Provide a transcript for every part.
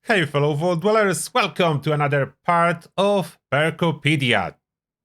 Hey fellow vault dwellers, welcome to another part of Perkopedia.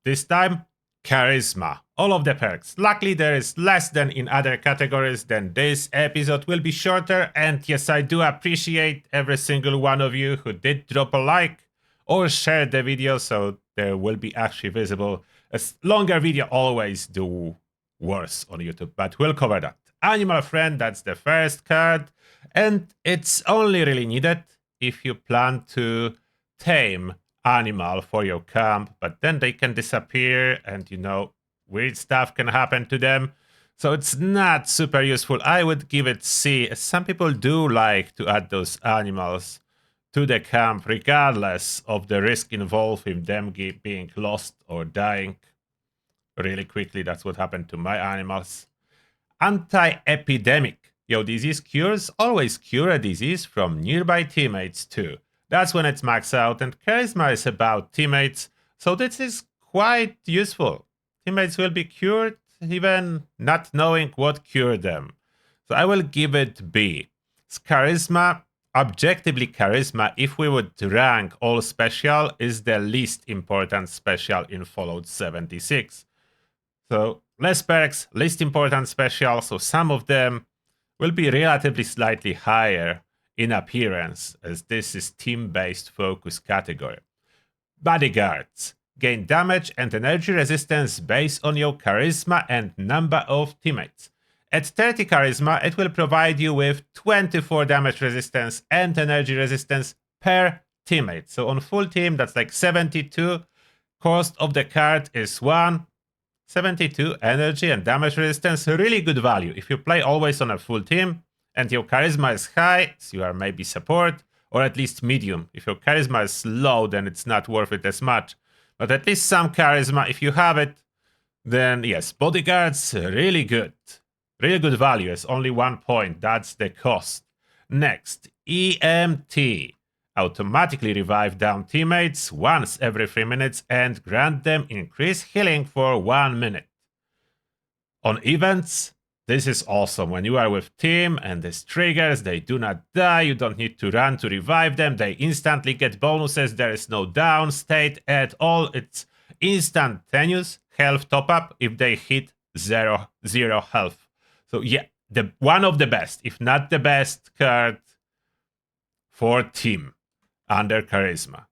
This time, Charisma. All of the perks. Luckily there is less than in other categories, then this episode will be shorter, and yes, I do appreciate every single one of you who did drop a like or share the video, so there will be actually visible. A longer video always do worse on YouTube, but we'll cover that. Animal Friend, that's the first card, and it's only really needed if you plan to tame animal for your camp, but then they can disappear and weird stuff can happen to them. So it's not super useful. I would give it C. Some people do like to add those animals to the camp regardless of the risk involved in them being lost or dying really quickly. That's what happened to my animals. Anti-epidemic. Disease cures always cure a disease from nearby teammates too. That's when it's maxed out, and Charisma is about teammates, so this is quite useful. Teammates will be cured even not knowing what cured them. So I will give it B. Charisma, objectively Charisma, if we would rank all special, is the least important special in Fallout 76. So less perks, least important special, so some of them will be relatively slightly higher in appearance, as this is team-based focus category. Bodyguards. Gain damage and energy resistance based on your charisma and number of teammates. At 30 charisma, it will provide you with 24 damage resistance and energy resistance per teammate. So on full team, that's like 72. Cost of the card is 1. 72 energy and damage resistance, really good value. If you play always on a full team and your charisma is high, so you are maybe support or at least medium. If your charisma is low, then it's not worth it as much. But at least some charisma, if you have it, then yes, bodyguards, really good. Really good value. It's only 1 point. That's the cost. Next, EMT. Automatically revive down teammates once every 3 minutes and grant them increased healing for 1 minute. On events, this is awesome. When you are with team and this triggers, they do not die, you don't need to run to revive them, they instantly get bonuses, there is no down state at all, it's instantaneous health top up if they hit zero health. So yeah, one of the best, if not the best card for team under charisma.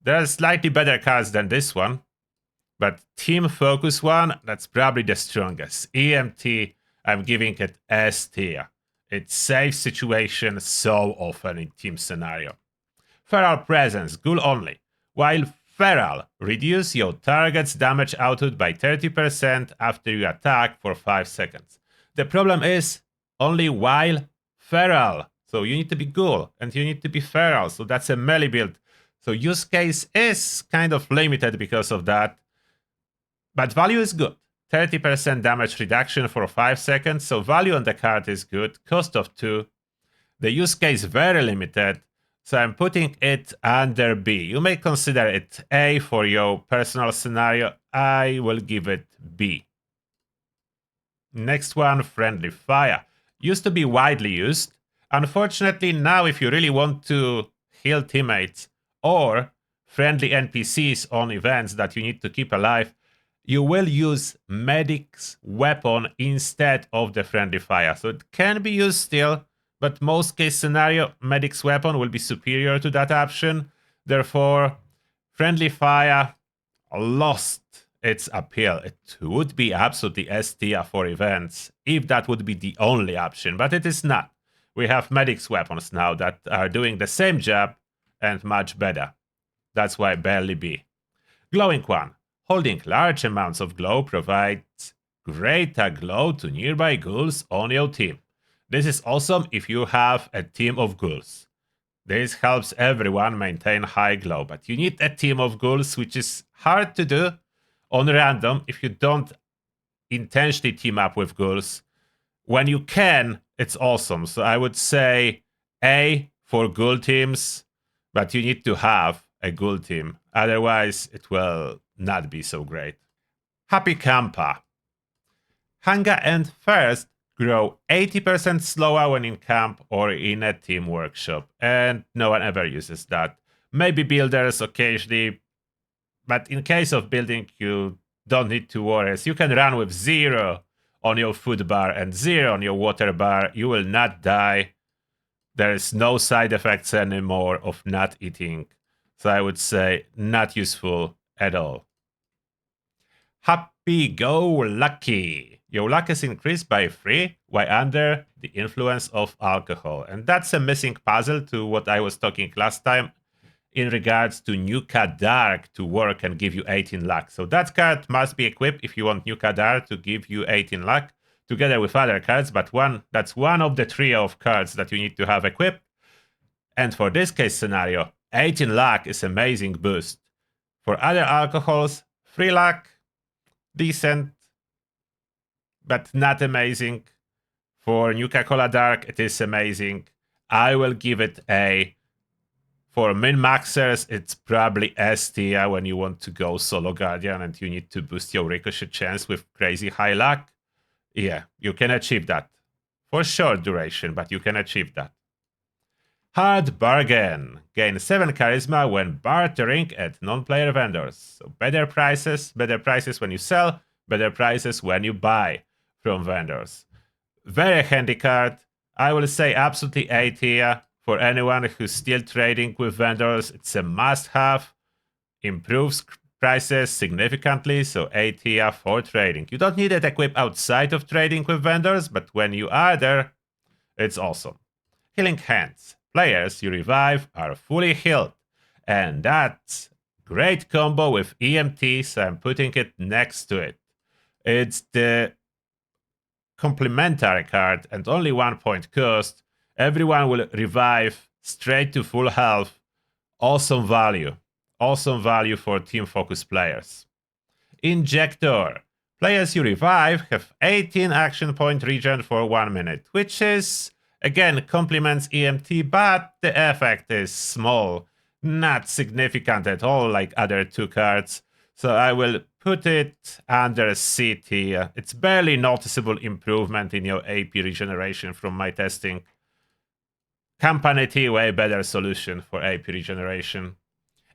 There are slightly better cards than this one, but team focus one, that's probably the strongest. EMT, I'm giving it S tier. It saves situations so often in team scenario. Feral presence, ghoul only. While feral, reduce your target's damage output by 30% after you attack for 5 seconds. The problem is only while feral. So you need to be ghoul and you need to be feral. So that's a melee build. So use case is kind of limited because of that. But value is good. 30% damage reduction for 5 seconds. So value on the card is good. Cost of 2. The use case very limited. So I'm putting it under B. You may consider it A for your personal scenario. I will give it B. Next one, Friendly Fire. Used to be widely used. Unfortunately, now if you really want to heal teammates or friendly NPCs on events that you need to keep alive, you will use Medic's weapon instead of the Friendly Fire. So it can be used still, but most case scenario, Medic's weapon will be superior to that option. Therefore, Friendly Fire lost its appeal. It would be absolutely S tier for events if that would be the only option, but it is not. We have Medic's weapons now that are doing the same job and much better. That's why barely B. Glowing one. Holding large amounts of glow provides greater glow to nearby ghouls on your team. This is awesome if you have a team of ghouls. This helps everyone maintain high glow, but you need a team of ghouls, which is hard to do on random if you don't intentionally team up with ghouls. When you can, it's awesome. So I would say A for ghoul teams, but you need to have a ghoul team. Otherwise, it will not be so great. Happy Camper. Hunger and thirst grow 80% slower when in camp or in a team workshop, and no one ever uses that. Maybe builders occasionally, but in case of building, you don't need to worry. As you can run with 0 on your food bar and 0 on your water bar. You will not die. There's no side effects anymore of not eating. So I would say not useful at all. Happy-go-lucky. Your luck is increased by 3 while under the influence of alcohol. And that's a missing puzzle to what I was talking last time in regards to Nuka Dark to work and give you 18 luck. So that card must be equipped if you want Nuka Dark to give you 18 luck, together with other cards, but that's one of the trio of cards that you need to have equipped. And for this case scenario, 18 luck is amazing boost. For other alcohols, 3 luck, decent, but not amazing. For Nuka-Cola Dark, it is amazing. I will give it a... For min-maxers, it's probably S tier when you want to go solo guardian and you need to boost your ricochet chance with crazy high luck. Yeah, you can achieve that. For short duration, but you can achieve that. Hard bargain. Gain 7 charisma when bartering at non-player vendors. So better prices when you sell, better prices when you buy from vendors. Very handy card. I will say absolutely A tier. For anyone who's still trading with vendors, it's a must-have. Improves prices significantly, so A tier for trading. You don't need it equipped outside of trading with vendors, but when you are there, it's awesome. Healing Hands. Players you revive are fully healed. And that's great combo with EMT, so I'm putting it next to it. It's the complementary card and only 1 point cost. Everyone will revive straight to full health. Awesome value. Awesome value for team focus players. Injector. Players you revive have 18 action point regen for 1 minute, which is, again, complements EMT, but the effect is small. Not significant at all like other 2 cards. So I will put it under C tier. It's barely noticeable improvement in your AP regeneration from my testing. Company T, way better solution for AP regeneration.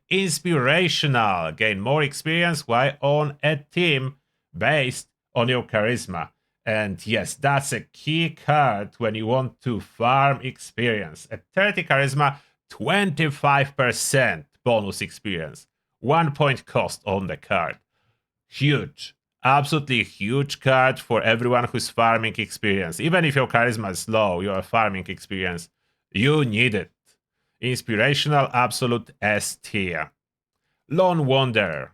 Inspirational. Gain more experience while on a team based on your charisma. And yes, that's a key card when you want to farm experience. At 30 charisma, 25% bonus experience. 1 point cost on the card. Huge. Absolutely huge card for everyone who's farming experience. Even if your charisma is low, your farming experience, you need it. Inspirational, absolute S tier. Lone Wanderer.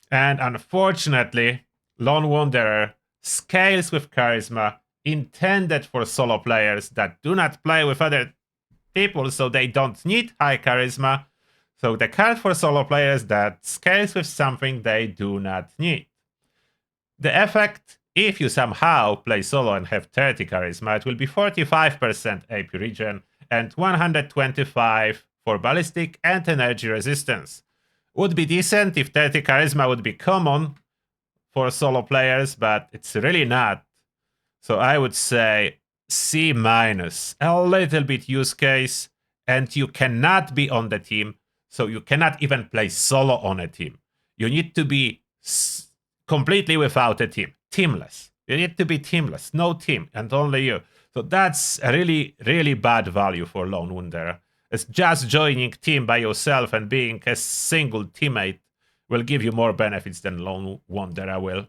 And unfortunately, Lone Wanderer scales with charisma, intended for solo players that do not play with other people, so they don't need high charisma. So the card for solo players that scales with something they do not need. The effect, if you somehow play solo and have 30 charisma, it will be 45% AP regen and 125 for ballistic and energy resistance. Would be decent if 30 charisma would be common for solo players, but it's really not. So I would say C-, a little bit use case, and you cannot be on the team, so you cannot even play solo on a team. You need to be completely without a team, teamless. You need to be teamless, no team, and only you. So that's a really, really bad value for Lone Wanderer. It's just joining team by yourself and being a single teammate will give you more benefits than Lone Wanderer will.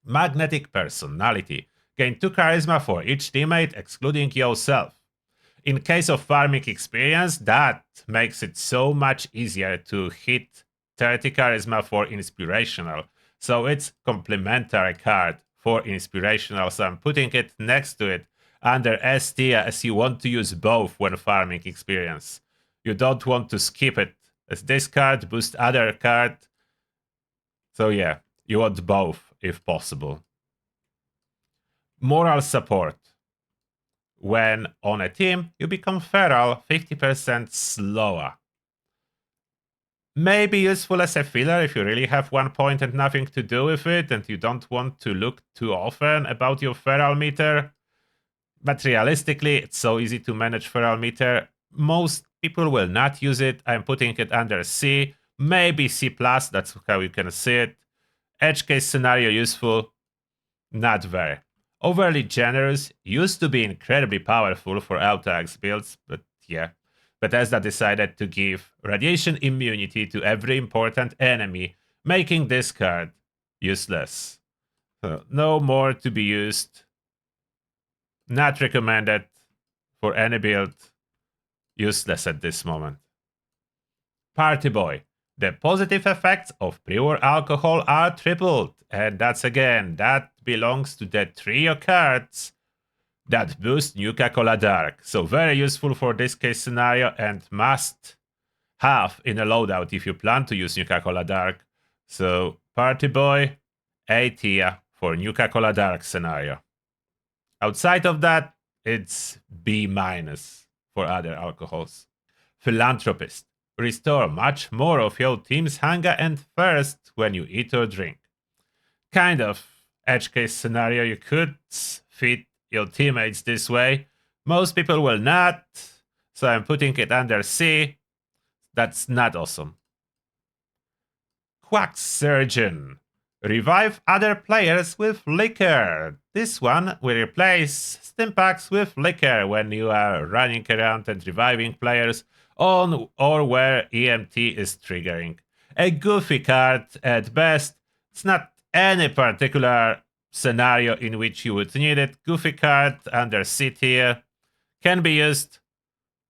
Magnetic Personality. Gain 2 charisma for each teammate, excluding yourself. In case of farming experience, that makes it so much easier to hit 30 charisma for inspirational. So it's complementary card for inspirational, so I'm putting it next to it under S tier, as you want to use both when farming experience. You don't want to skip it, as this card boosts other card. So yeah, you want both if possible. Moral support. When on a team, you become feral 50% slower. Maybe useful as a filler if you really have 1 point and nothing to do with it and you don't want to look too often about your feral meter. But realistically, it's so easy to manage feral meter. Most people will not use it. I'm putting it under C, maybe C+, that's how you can see it. Edge case scenario useful, not very. Overly generous used to be incredibly powerful for auto-axe builds, but yeah. Bethesda decided to give radiation immunity to every important enemy, making this card useless. So no more to be used. Not recommended for any build. Useless at this moment. Party Boy. The positive effects of pure alcohol are tripled, and that belongs to the trio cards that boost Nuka-Cola Dark. So very useful for this case scenario and must have in a loadout if you plan to use Nuka-Cola Dark. So Party Boy, A tier for Nuka-Cola Dark scenario. Outside of that, it's B- for other alcohols. Philanthropist. Restore much more of your team's hunger and thirst when you eat or drink. Kind of edge case scenario, you could feed your teammates this way. Most people will not, so I'm putting it under C. That's not awesome. Quack Surgeon. Revive other players with liquor. This one will replace Stimpaks with liquor when you are running around and reviving players on or where EMT is triggering. A goofy card at best. It's not any particular scenario in which you would need it. Goofy card under C tier. Can be used.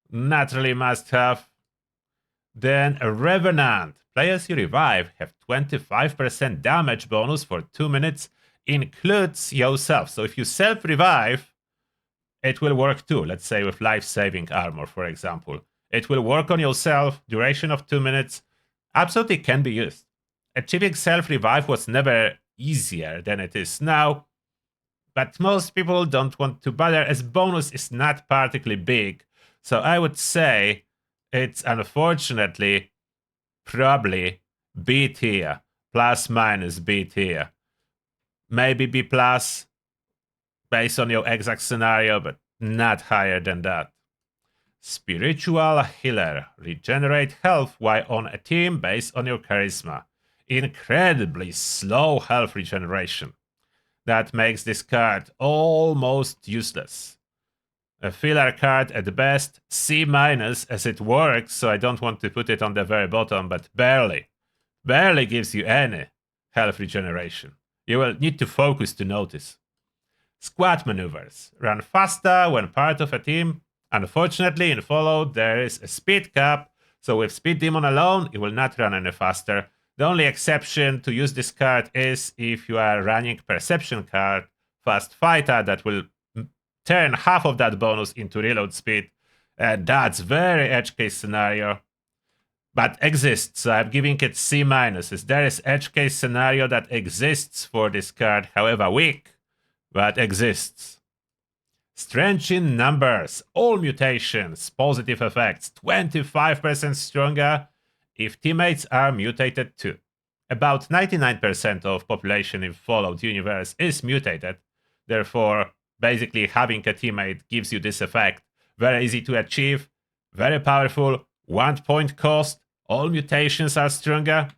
Not really must have. Then a Revenant. Players you revive have 25% damage bonus for 2 minutes, includes yourself. So if you self-revive, it will work too. Let's say with life-saving armor, for example. It will work on yourself, duration of 2 minutes. Absolutely can be used. Achieving self-revive was never easier than it is now, but most people don't want to bother as bonus is not particularly big. So I would say it's unfortunately probably B tier, plus minus B tier. Maybe B plus based on your exact scenario, but not higher than that. Spiritual Healer. Regenerate health while on a team based on your charisma. Incredibly slow health regeneration. That makes this card almost useless. A filler card at best, C- as it works, so I don't want to put it on the very bottom, but barely gives you any health regeneration. You will need to focus to notice. Squad maneuvers. Run faster when part of a team. Unfortunately, in Follow, there is a speed cap, so with Speed Demon alone, it will not run any faster. The only exception to use this card is if you are running Perception card, Fast Fighter, that will turn half of that bonus into reload speed. And that's very edge case scenario. But exists, so I'm giving it C-. There is edge case scenario that exists for this card, however weak, but exists. Strange in numbers, all mutations, positive effects, 25% stronger if teammates are mutated too. About 99% of population in Fallout universe is mutated, therefore basically having a teammate gives you this effect. Very easy to achieve, very powerful, 1 point cost, all mutations are stronger.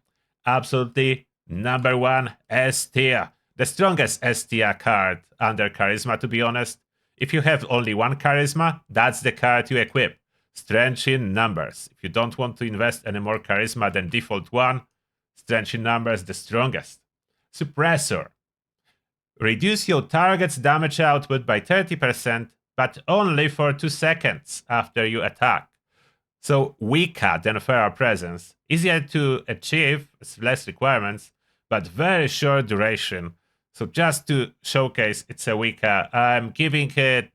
Absolutely number one S tier. The strongest S tier card under Charisma, to be honest. If you have only one Charisma, that's the card you equip. Strange in numbers. If you don't want to invest any more Charisma than default one, Strange in numbers the strongest. Suppressor. Reduce your target's damage output by 30%, but only for 2 seconds after you attack. So weaker than Feral Presence. Easier to achieve, less requirements, but very short duration. So just to showcase it's a weaker, I'm giving it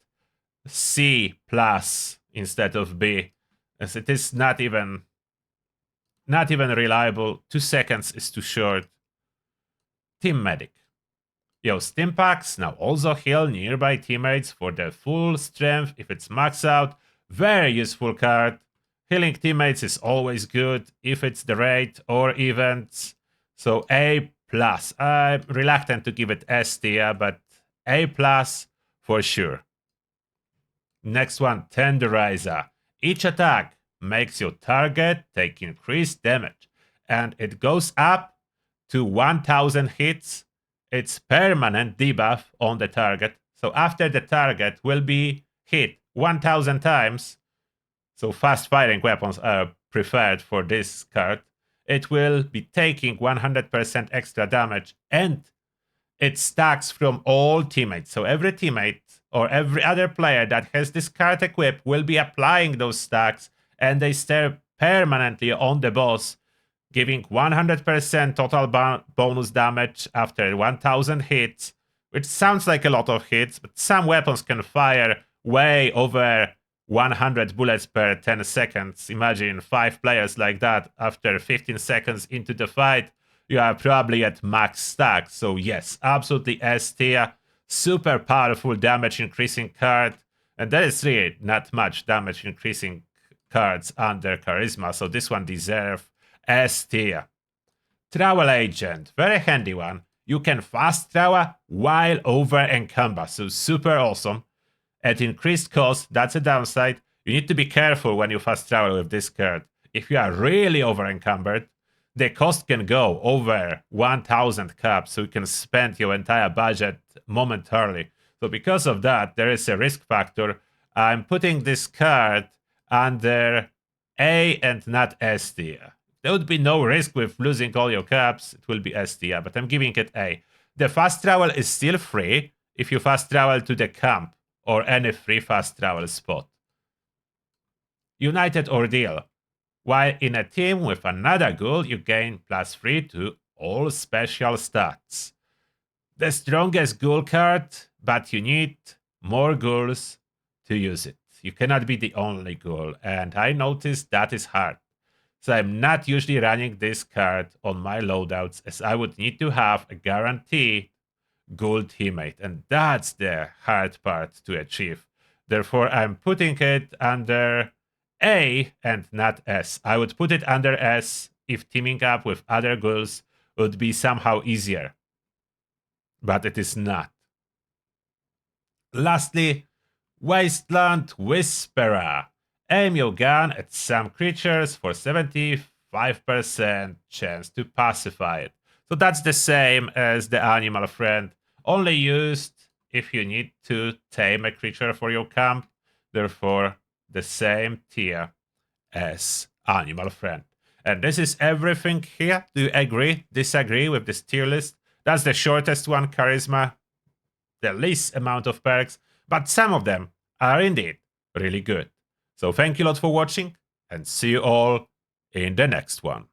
C plus instead of B, as it is not even reliable. 2 seconds is too short. Team Medic. Your Stimpaks now also heal nearby teammates for their full strength if it's maxed out. Very useful card. Healing teammates is always good if it's the raid or events. So A+. I'm reluctant to give it S tier, but A+ for sure. Next one, Tenderizer. Each attack makes your target take increased damage, and it goes up to 1000 hits. It's permanent debuff on the target. So after the target will be hit 1000 times, so fast firing weapons are preferred for this card, it will be taking 100% extra damage, and it stacks from all teammates. So every teammate or every other player that has this card equipped will be applying those stacks, and they stay permanently on the boss, giving 100% total bonus damage after 1000 hits, which sounds like a lot of hits, but some weapons can fire way over 100 bullets per 10 seconds. Imagine 5 players like that after 15 seconds into the fight. You are probably at max stack. So yes, absolutely S tier. Super powerful damage increasing card. And there is really not much damage increasing cards under Charisma. So this one deserves S tier. Travel Agent, very handy one. You can fast travel while over encumber. So super awesome. At increased cost, that's a downside. You need to be careful when you fast travel with this card. If you are really over encumbered, the cost can go over 1000 caps, so you can spend your entire budget momentarily. So because of that, there is a risk factor. I'm putting this card under A and not S tier. There would be no risk with losing all your caps. It will be S tier, but I'm giving it A. The fast travel is still free if you fast travel to the camp or any free fast travel spot. United Ordeal. While in a team with another ghoul, you gain +3 to all special stats. The strongest ghoul card, but you need more ghouls to use it. You cannot be the only ghoul, and I noticed that is hard. So I'm not usually running this card on my loadouts, as I would need to have a guarantee ghoul teammate, and that's the hard part to achieve. Therefore, I'm putting it under A and not S. I would put it under S if teaming up with other ghouls would be somehow easier, but it is not. Lastly, Wasteland Whisperer. Aim your gun at some creatures for 75% chance to pacify it. So that's the same as the Animal Friend, only used if you need to tame a creature for your camp. Therefore, the same tier as Animal Friend. And this is everything here. Do you agree, disagree with this tier list? That's the shortest one, Charisma, the least amount of perks, but some of them are indeed really good. So thank you a lot for watching, and see you all in the next one.